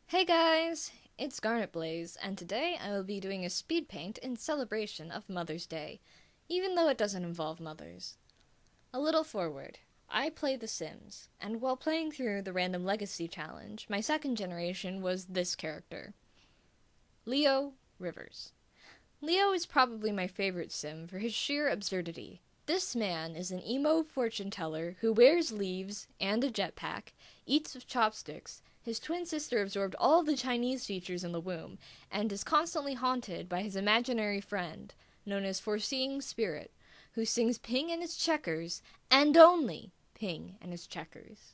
Hey guys, it's Garnet Blaze, and today I will be doing a speed paint in celebration of Mother's Day, even though it doesn't involve mothers. A little forward. I play The Sims, and while playing through the Random Legacy Challenge, my second generation was this character, Leo Rivers. Leo is probably my favorite Sim for his sheer absurdity. This man is an emo fortune teller who wears leaves and a jetpack, eats with chopsticks. His twin sister absorbed all the Chinese features in the womb, and is constantly haunted by his imaginary friend, known as Foreseeing Spirit, who sings Ping and his checkers, and only Ping and his checkers.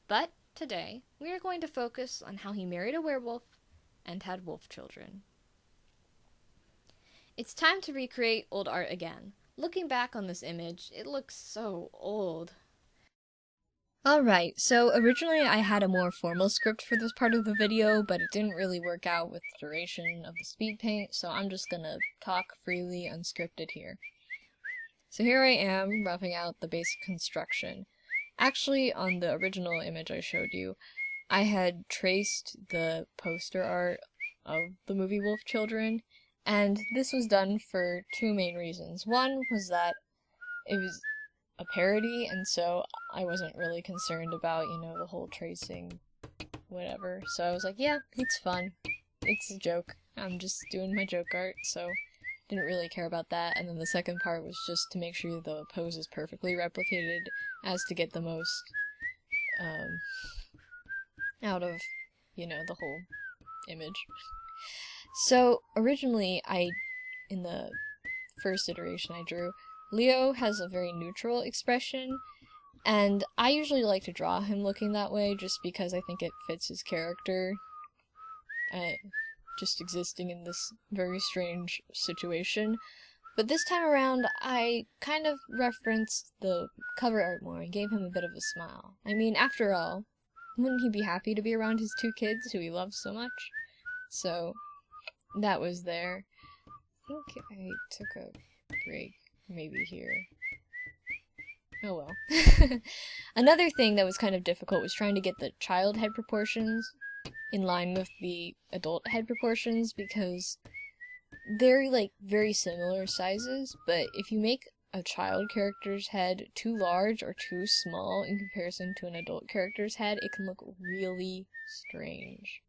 But today, we are going to focus on how he married a werewolf and had wolf children. It's time to recreate old art again. Looking back on this image, it looks so old. Alright, so originally I had a more formal script for this part of the video, but it didn't really work out with the duration of the speed paint, so I'm just gonna talk freely unscripted here. So here I am, roughing out the basic construction. Actually, on the original image I showed you, I had traced the poster art of the movie Wolf Children, and this was done for two main reasons. One was that it was a parody, and so I wasn't really concerned about, the whole tracing, whatever. So I was like, yeah, it's fun. It's a joke. I'm just doing my joke art, so didn't really care about that. And then the second part was just to make sure the pose is perfectly replicated as to get the most out of, the whole image. So originally in the first iteration I drew, Leo has a very neutral expression, and I usually like to draw him looking that way just because I think it fits his character, just existing in this very strange situation. But this time around, I kind of referenced the cover art more and gave him a bit of a smile. I mean, after all, wouldn't he be happy to be around his two kids who he loves so much? So, that was there. I think I took a break maybe here. Oh well. Another thing that was kind of difficult was trying to get the child head proportions in line with the adult head proportions, because they're like very similar sizes, but if you make a child character's head too large or too small in comparison to an adult character's head, it can look really strange.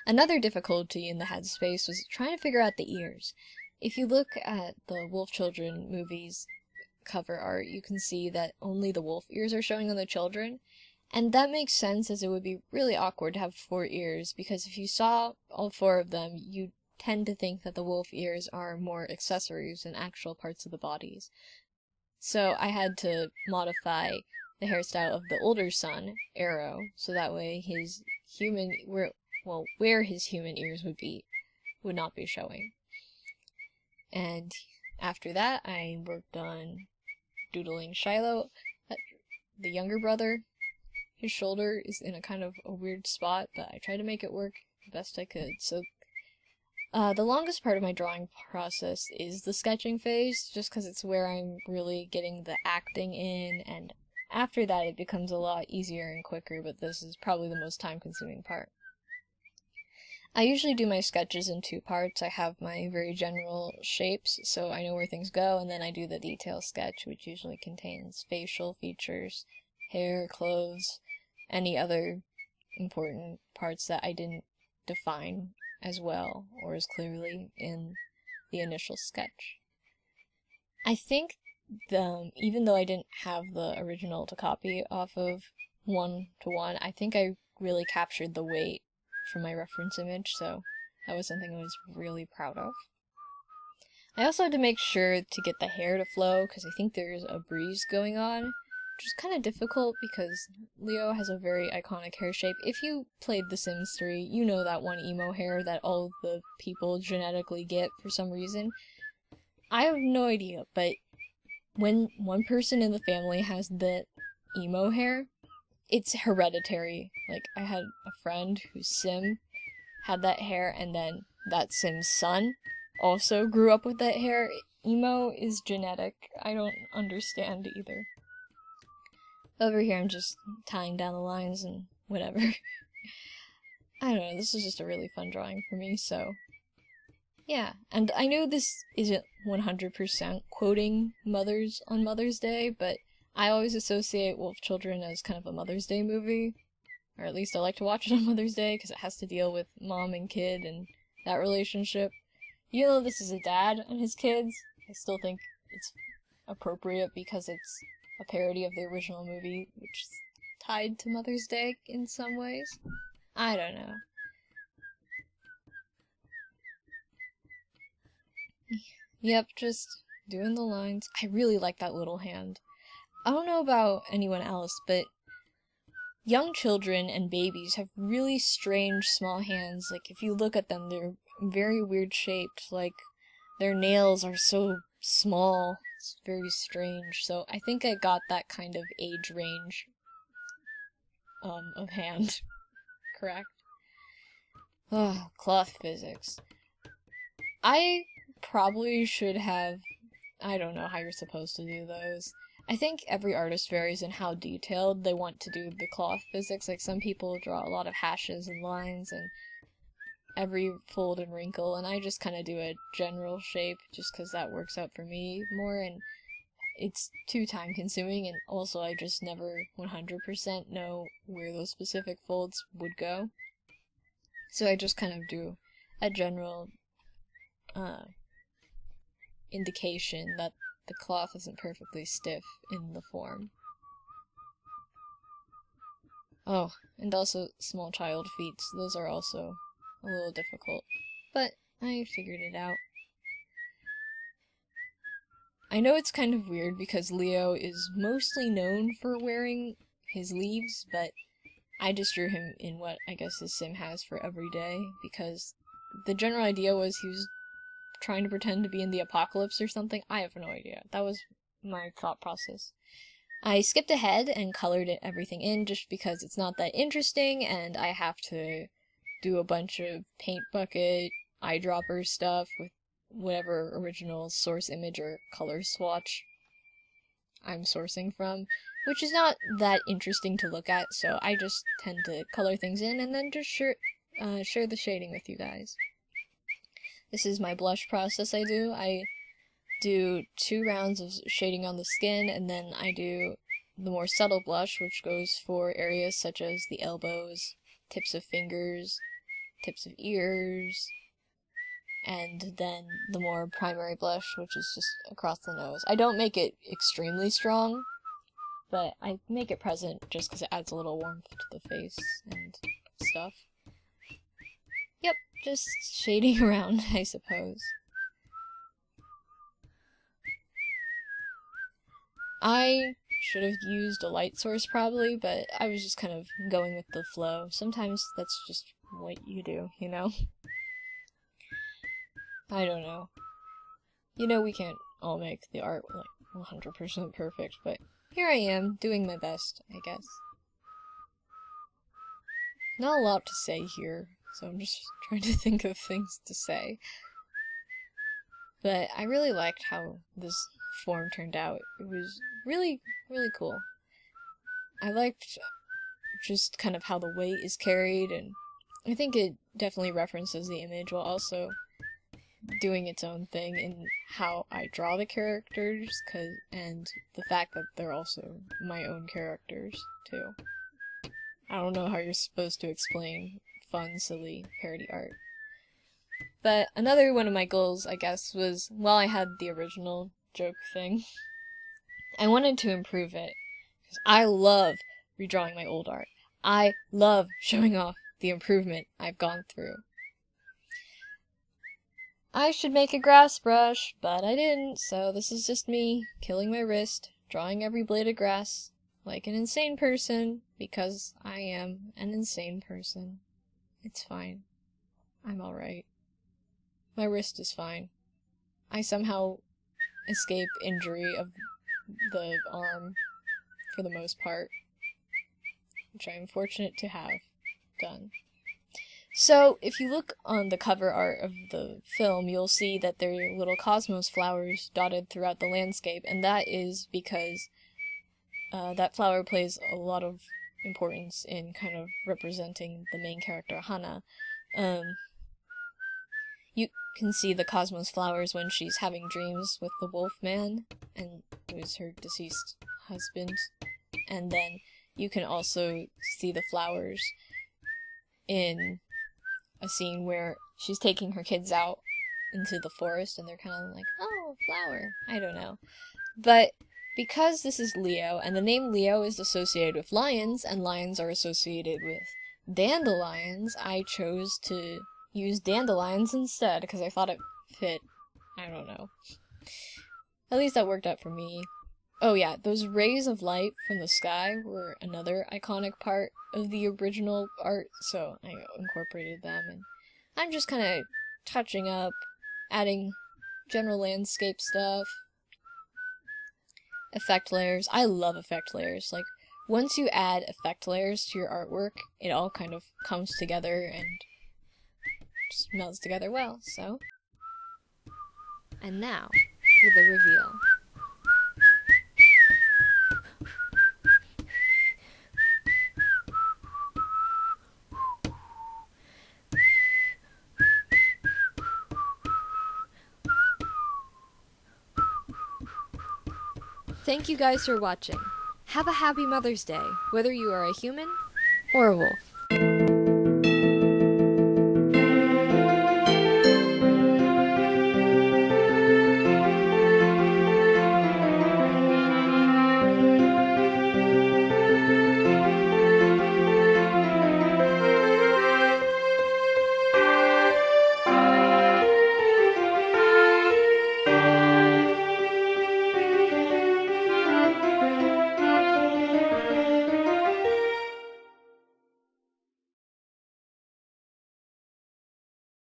Another difficulty in the headspace was trying to figure out the ears. If you look at the Wolf Children movies cover art, you can see that only the wolf ears are showing on the children, and that makes sense, as it would be really awkward to have 4 ears, because if you saw all 4 of them, you'd tend to think that the wolf ears are more accessories than actual parts of the bodies. So I had to modify the hairstyle of the older son, Arrow, so that way his where his human ears would not be showing. And after that, I worked on doodling Shiloh, the younger brother. His shoulder is in a kind of a weird spot, but I tried to make it work the best I could. So the longest part of my drawing process is the sketching phase, just because it's where I'm really getting the acting in, and after that it becomes a lot easier and quicker, but this is probably the most time-consuming part. I usually do my sketches in 2 parts. I have my very general shapes, so I know where things go, and then I do the detail sketch, which usually contains facial features, hair, clothes, any other important parts that I didn't define as well or as clearly in the initial sketch. I think even though I didn't have the original to copy off of 1-to-1, I think I really captured the weight from my reference image, so that was something I was really proud of. I also had to make sure to get the hair to flow, because I think there's a breeze going on, which is kind of difficult because Leo has a very iconic hair shape. If you played The Sims 3, you know that one emo hair that all the people genetically get for some reason. I have no idea, but when one person in the family has the emo hair, it's hereditary. Like, I had a friend whose Sim had that hair, and then that Sim's son also grew up with that hair. Emo is genetic. I don't understand either. Over here I'm just tying down the lines and whatever. I don't know, this is just a really fun drawing for me, so yeah. And I know this isn't 100% quoting mothers on Mother's Day, but I always associate Wolf Children as kind of a Mother's Day movie, or at least I like to watch it on Mother's Day because it has to deal with mom and kid and that relationship. Even though this is a dad and his kids, I still think it's appropriate because it's a parody of the original movie, which is tied to Mother's Day in some ways. I don't know. Yep, just doing the lines. I really like that little hand. I don't know about anyone else, but young children and babies have really strange small hands. Like, if you look at them, they're very weird shaped. Like, their nails are so small. It's very strange. So I think I got that kind of age range of hand correct. Ugh, cloth physics. I probably should have... I don't know how you're supposed to do those. I think every artist varies in how detailed they want to do the cloth physics. Like, some people draw a lot of hashes and lines and every fold and wrinkle, and I just kind of do a general shape just because that works out for me more, and it's too time consuming, and also I just never 100% know where those specific folds would go. So I just kind of do a general indication that the cloth isn't perfectly stiff in the form. Oh, and also small child feet. Those are also a little difficult, but I figured it out. I know it's kind of weird because Leo is mostly known for wearing his leaves, but I just drew him in what I guess his sim has for every day, because the general idea was he was trying to pretend to be in the apocalypse or something. I have no idea. That was my thought process. I skipped ahead and colored everything in just because it's not that interesting and I have to do a bunch of paint bucket, eyedropper stuff with whatever original source image or color swatch I'm sourcing from, which is not that interesting to look at, so I just tend to color things in and then just share the shading with you guys. This is my blush process I do. I do 2 rounds of shading on the skin, and then I do the more subtle blush, which goes for areas such as the elbows, tips of fingers, tips of ears, and then the more primary blush, which is just across the nose. I don't make it extremely strong, but I make it present just because it adds a little warmth to the face and stuff. Yep, just shading around, I suppose. I should have used a light source probably, but I was just kind of going with the flow. Sometimes that's just what you do, you know? I don't know. You know, we can't all make the art like 100% perfect, but here I am, doing my best, I guess. Not a lot to say here, so I'm just trying to think of things to say. But I really liked how this form turned out. It was really, really cool. I liked just kind of how the weight is carried, and I think it definitely references the image while also doing its own thing in how I draw the characters, and the fact that they're also my own characters, too. I don't know how you're supposed to explain fun, silly parody art. But another one of my goals, I guess, was, while I had the original joke thing, I wanted to improve it. Because I love redrawing my old art. I love showing off the improvement I've gone through. I should make a grass brush, but I didn't, so this is just me killing my wrist, drawing every blade of grass like an insane person, because I am an insane person. It's fine. I'm alright. My wrist is fine. I somehow escape injury of the arm for the most part, which I am fortunate to have done. So, if you look on the cover art of the film, you'll see that there are little cosmos flowers dotted throughout the landscape, and that is because that flower plays a lot of importance in kind of representing the main character, Hana. You can see the cosmos flowers when she's having dreams with the wolf man, and who's her deceased husband. And then you can also see the flowers in a scene where she's taking her kids out into the forest, and they're kind of like, oh, flower. I don't know. But because this is Leo, and the name Leo is associated with lions, and lions are associated with dandelions, I chose to use dandelions instead, because I thought it fit. I don't know. At least that worked out for me. Oh yeah, those rays of light from the sky were another iconic part of the original art, so I incorporated them, and I'm just kind of touching up, adding general landscape stuff, effect layers. I love effect layers. Like, once you add effect layers to your artwork, it all kind of comes together and just melts together well, so. And now, for the reveal. Thank you guys for watching. Have a happy Mother's Day, whether you are a human or a wolf.